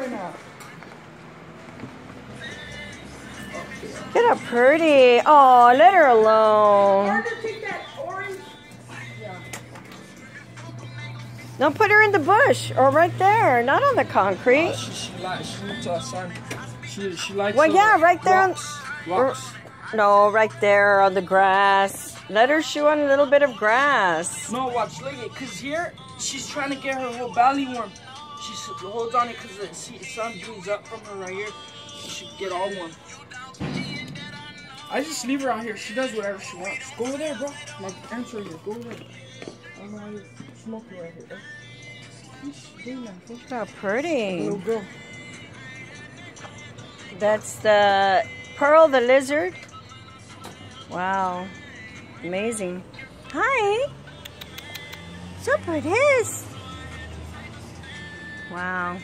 right now. Look at how pretty. Oh, let her alone. No, put her in the bush or right there, not on the concrete. She likes. Well, yeah, right there. Rocks. No, right there on the grass. Let her chew on a little bit of grass. No, watch, look at it. Cause here she's trying to get her whole belly warm. She holds on it because the sun beams up from her right here. She should get all warm. I just leave her out here. She does whatever she wants. Go over there, bro. My parents are here. Go over there. I'm out here smoking right here. Look how pretty. Little girl. That's the Pearl the lizard. Wow. Amazing. Hi. So pretty. Wow.